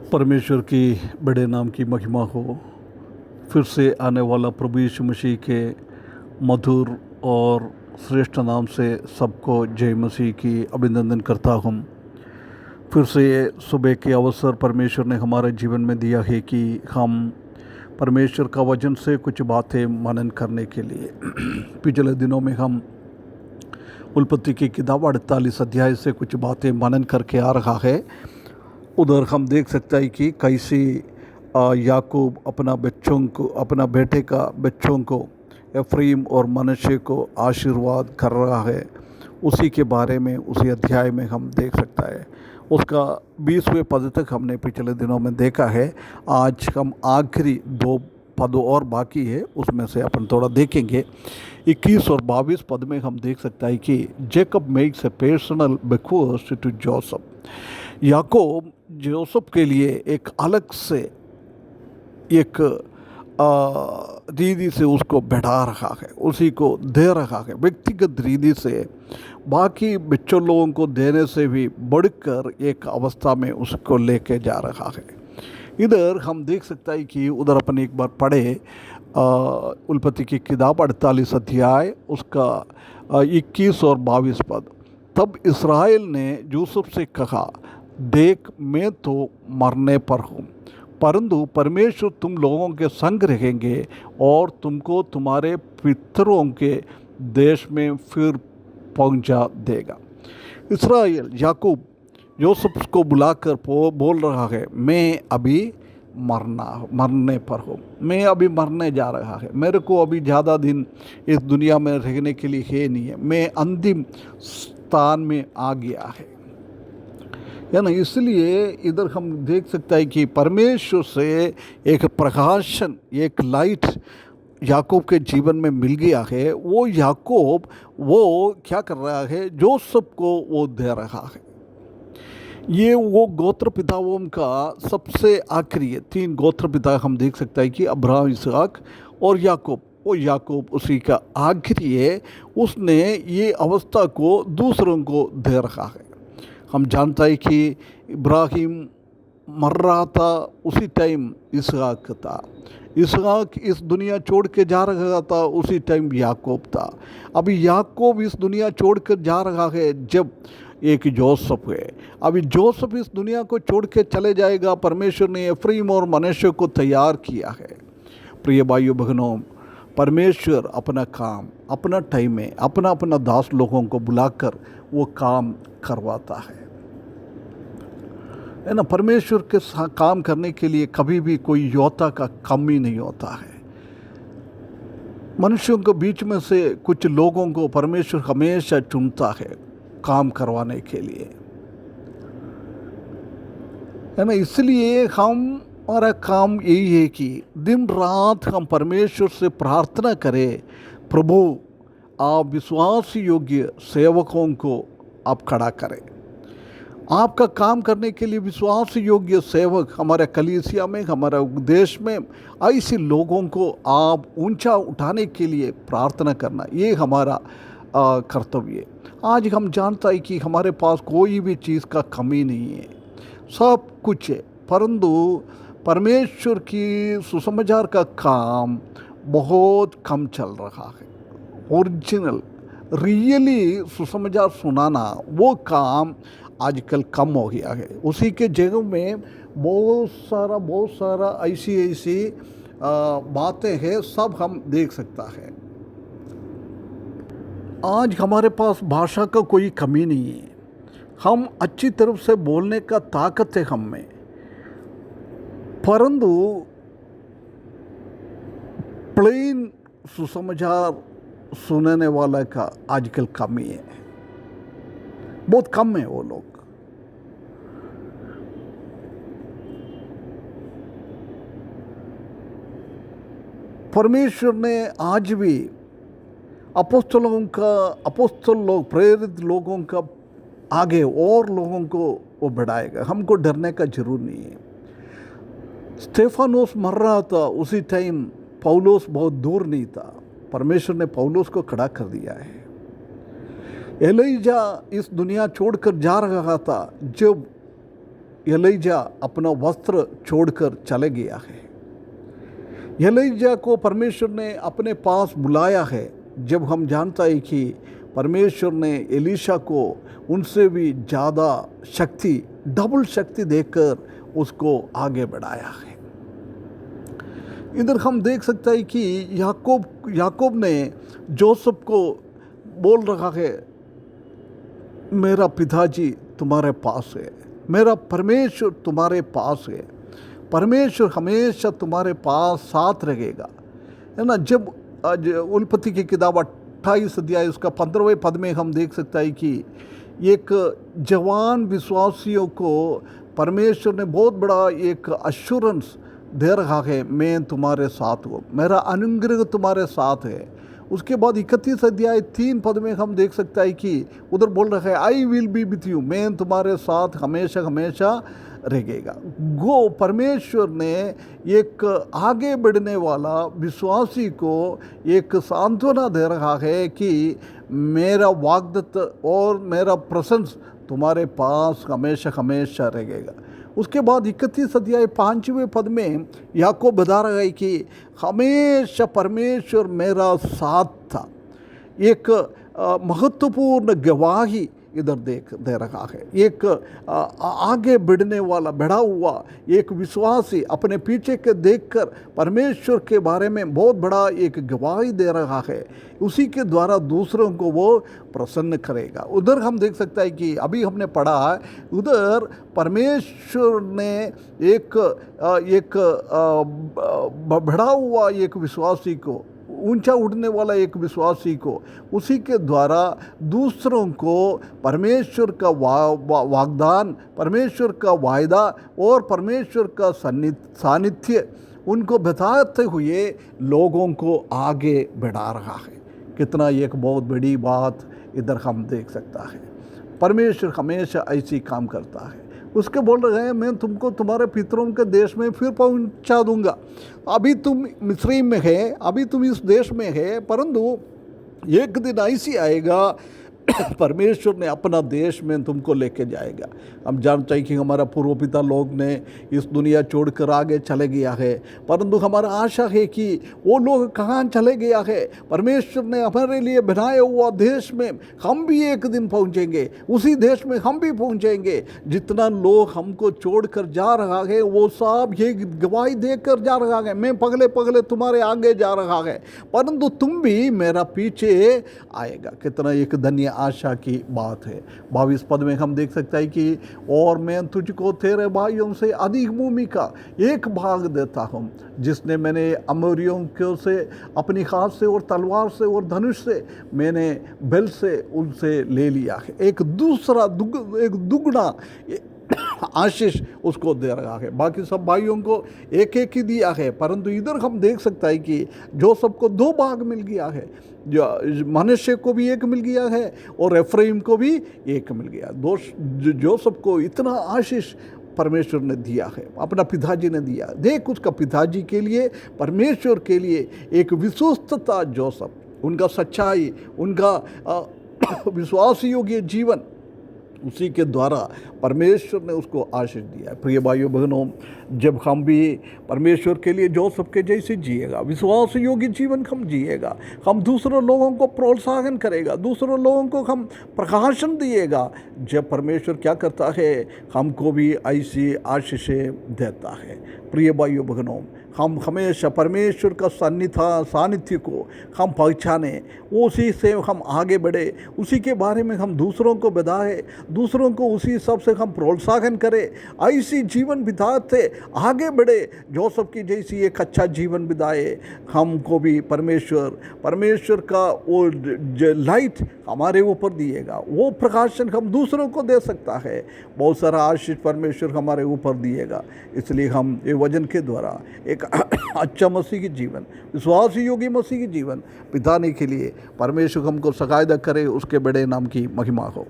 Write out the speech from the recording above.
परमेश्वर की बड़े नाम की महिमा हो। फिर से आने वाला प्रभु यीशु मसीह के मधुर और श्रेष्ठ नाम से सबको जय मसीह की अभिनंदन करता हूँ। फिर से ये सुबह के अवसर परमेश्वर ने हमारे जीवन में दिया है कि हम परमेश्वर का वचन से कुछ बातें मनन करने के लिए पिछले दिनों में हम उत्पत्ति की किताब 48 अध्याय से कुछ बातें मनन करके आ रहा है। उधर हम देख सकते हैं कि कैसे याकूब अपना बेटे का बच्चों को एफ्राइम और मनश्शे को आशीर्वाद कर रहा है। उसी के बारे में उसी अध्याय में हम देख सकता है। उसका 20वें पद तक हमने पिछले दिनों में देखा है। आज हम आखिरी 2 पद और बाकी है, उसमें से अपन थोड़ा देखेंगे। 21 और 22 पद में हम देख सकता है कि Jacob makes a personal bequest to Joseph. याकूब जोसेफ के लिए एक अलग से एक रीति से उसको बढ़ा रहा है, उसी को दे रहा है। व्यक्तिगत रीति से बाकी बच्चों लोगों को देने से भी बढ़कर एक अवस्था में उसको लेके जा रहा है। इधर हम देख सकते हैं कि उधर अपन एक बार पढ़े उत्पत्ति की किताब 48 अध्याय उसका 21 और 22 पद। तब इस्राएल ने यूसुफ से कहा, देख मैं तो मरने पर हूँ, परंतु परमेश्वर तुम लोगों के संग रहेंगे और तुमको तुम्हारे पितरों के देश में फिर पहुंचा देगा। इस्राएल याकूब यूसुफ को बुलाकर बोल रहा है, मैं अभी मरने पर हूँ, मैं अभी मरने जा रहा है, मेरे को अभी ज़्यादा दिन इस दुनिया में रहने के लिए है नहीं है, मैं अंतिम स्थान में आ गया है ना। इसलिए इधर हम देख सकते हैं कि परमेश्वर से एक प्रकाशन, एक लाइट याकूब के जीवन में मिल गया है। वो याकूब वो क्या कर रहा है, जोसेफ को वो दे रहा है। ये वो गोत्र पिताओं का सबसे आखिरी है। 3 गोत्र पिता हम देख सकते हैं कि अब्राहम, इसहाक और याकूब। वो याकूब उसी का आखिरी है। उसने ये अवस्था को दूसरों को दे रहा है। हम जानता है कि इब्राहिम मर रहा था, उसी टाइम इसहाक था। इसहाक इस दुनिया छोड़ के जा रहा था, उसी टाइम याकूब था। अभी याकूब इस दुनिया छोड़ कर जा रहा है जब एक जोसेफ है। अभी जोसेफ इस दुनिया को छोड़ के चले जाएगा। परमेश्वर ने एफ्राइम और मनश्शे को तैयार किया है। प्रिय भाइयों बहनों, परमेश्वर अपना काम अपना टाइम में अपना अपना दास लोगों को बुलाकर वो काम करवाता है ना। परमेश्वर के काम करने के लिए कभी भी कोई योद्धा का कमी नहीं होता है। मनुष्यों के बीच में से कुछ लोगों को परमेश्वर हमेशा चुनता है काम करवाने के लिए, है ना। इसलिए हमारा काम यही है कि दिन रात हम परमेश्वर से प्रार्थना करें, प्रभु आप विश्वास योग्य सेवकों को आप खड़ा करें। आपका काम करने के लिए विश्वास योग्य सेवक हमारे कलीसिया में, हमारे देश में ऐसे लोगों को आप ऊंचा उठाने के लिए प्रार्थना करना, ये हमारा कर्तव्य है। आज हम जानता है कि हमारे पास कोई भी चीज़ का कमी नहीं है, सब कुछ है, परंतु परमेश्वर की सुसमाचार का काम बहुत कम चल रहा है। ओरिजिनल रियली सुसमाचार सुनाना वो काम आजकल कम हो गया है। उसी के जगह में बहुत सारा ऐसी बातें हैं, सब हम देख सकता है। आज हमारे पास भाषा का कोई कमी नहीं है। हम अच्छी तरफ से बोलने का ताकत है हम में, परंतु प्लेन सुसमाचार सुनने वाला का आजकल कमी है, बहुत कम है वो लोग। परमेश्वर ने आज भी अपोस्तल लोग, प्रेरित लोगों का आगे और लोगों को वो बढ़ाएगा। हमको डरने का जरूर नहीं है। स्टेफानोस मर रहा था, उसी टाइम पौलुस बहुत दूर नहीं था, परमेश्वर ने पौलुस को खड़ा कर दिया है। एलीजा इस दुनिया छोड़कर जा रहा था जब एलीजा अपना वस्त्र छोड़कर चले गया है। एलीजा को परमेश्वर ने अपने पास बुलाया है जब हम जानता है कि परमेश्वर ने एलीशा को उनसे भी ज़्यादा शक्ति, डबल शक्ति देकर उसको आगे बढ़ाया है। इधर हम देख सकते हैं कि याकूब ने जोसेफ को बोल रहा है, मेरा पिताजी तुम्हारे पास है, मेरा परमेश्वर तुम्हारे पास है, परमेश्वर हमेशा तुम्हारे पास साथ रहेगा, है ना। जब उत्पत्ति की किताब 28 अध्याय उसका 15वें पद में हम देख सकते हैं कि एक जवान विश्वासियों को परमेश्वर ने बहुत बड़ा एक अश्योरेंस दे रहा है, मैं तुम्हारे साथ हूँ, मेरा अनुग्रह तुम्हारे साथ है। उसके बाद 31 अध्याय 3 पद में हम देख सकते हैं कि उधर बोल रहा है, I will be with you, मैं तुम्हारे साथ हमेशा हमेशा रहेगा। गो परमेश्वर ने एक आगे बढ़ने वाला विश्वासी को एक सांत्वना दे रहा है कि मेरा वाग्दत्त और मेरा प्रेजेंस तुम्हारे पास हमेशा हमेशा रहेगा। उसके बाद 31 अध्याय 5वें पद में याकूब बता रहा है कि हमेशा परमेश्वर मेरा साथ था। एक महत्वपूर्ण गवाही इधर दे रहा है। एक आगे बढ़ने वाला, बढ़ा हुआ एक विश्वासी अपने पीछे के देखकर परमेश्वर के बारे में बहुत बड़ा एक गवाही दे रहा है, उसी के द्वारा दूसरों को वो प्रसन्न करेगा। उधर हम देख सकते हैं कि अभी हमने पढ़ा है, उधर परमेश्वर ने एक बढ़ा हुआ एक विश्वासी को, ऊंचा उठने वाला एक विश्वासी को, उसी के द्वारा दूसरों को परमेश्वर का वाग्दान, परमेश्वर का वायदा और परमेश्वर का सानिध्य उनको बताते हुए लोगों को आगे बढ़ा रहा है। कितना एक बहुत बड़ी बात इधर हम देख सकता है। परमेश्वर हमेशा ऐसी काम करता है। उसके बोल रहे हैं, मैं तुमको तुम्हारे पितरों के देश में फिर पहुंचा दूंगा। अभी तुम मिस्र में है, अभी तुम इस देश में है, परंतु एक दिन ऐसी आएगा परमेश्वर ने अपना देश में तुमको लेके जाएगा। हम जानते हैं कि हमारा पूर्व पिता लोग ने इस दुनिया छोड़कर आगे चले गया है, परंतु हमारा आशा है कि वो लोग कहाँ चले गया है, परमेश्वर ने हमारे लिए बनाया हुआ देश में हम भी एक दिन पहुँचेंगे, उसी देश में हम भी पहुँचेंगे। जितना लोग हमको छोड़कर जा रहा है वो सब ये गवाही देकर जा रहा है, मैं पगले पगले तुम्हारे आगे जा रहा है, परंतु तुम भी मेरा पीछे आएगा। कितना एक धन्य आशा की बात है। 22 पद में हम देख सकते हैं कि और मैं तुझको तेरे भाइयों से अधिक भूमि का एक भाग देता हूँ, जिसने मैंने अमोरियों को से अपनी हाथ से और तलवार से और धनुष से मैंने बल से उनसे ले लिया है। एक दुगना आशीष उसको दे रहा है। बाकी सब भाइयों को एक एक ही दिया है, परंतु इधर हम देख सकते हैं कि जो सबको 2 भाग मिल गया है, जो मनुष्य को भी एक मिल गया है और एफ्राइम को भी एक मिल गया। जो सबको इतना आशीष परमेश्वर ने दिया है, अपना पिताजी ने दिया। देख, उसका पिताजी के लिए, परमेश्वर के लिए एक विश्वस्तता, जोसेफ, उनका सच्चाई, उनका विश्वास योग्य जीवन, उसी के द्वारा परमेश्वर ने उसको आशीष दिया है। प्रिय भाइयों बहनों, जब हम भी परमेश्वर के लिए जोसेफ के जैसे जिएगा, विश्वास योग्य जीवन हम जिएगा, हम दूसरों लोगों को प्रोत्साहन करेगा, दूसरों लोगों को हम प्रकाशन दिएगा, जब परमेश्वर क्या करता है, हमको भी ऐसी आशीषें देता है। प्रिय भाइयों बहनों, हम हमेशा परमेश्वर का सानिध्य को हम पहचाने, उसी से हम आगे बढ़े, उसी के बारे में हम दूसरों को बताएं, दूसरों को उसी सब से हम प्रोत्साहन करें, ऐसी जीवन बिताते आगे बढ़े, जोसेफ की जैसी एक अच्छा जीवन बिताए। हमको भी परमेश्वर का वो लाइट हमारे ऊपर दिएगा, वो प्रकाशन हम दूसरों को दे सकता है, बहुत सारा आशीष परमेश्वर हमारे ऊपर दिएगा। इसलिए हम ये वचन के द्वारा एक अच्छा मसीह की जीवन, विश्वास योगी मसीह की जीवन बिताने के लिए परमेश्वर हमको सहायता करे, उसके बड़े नाम की महिमा हो।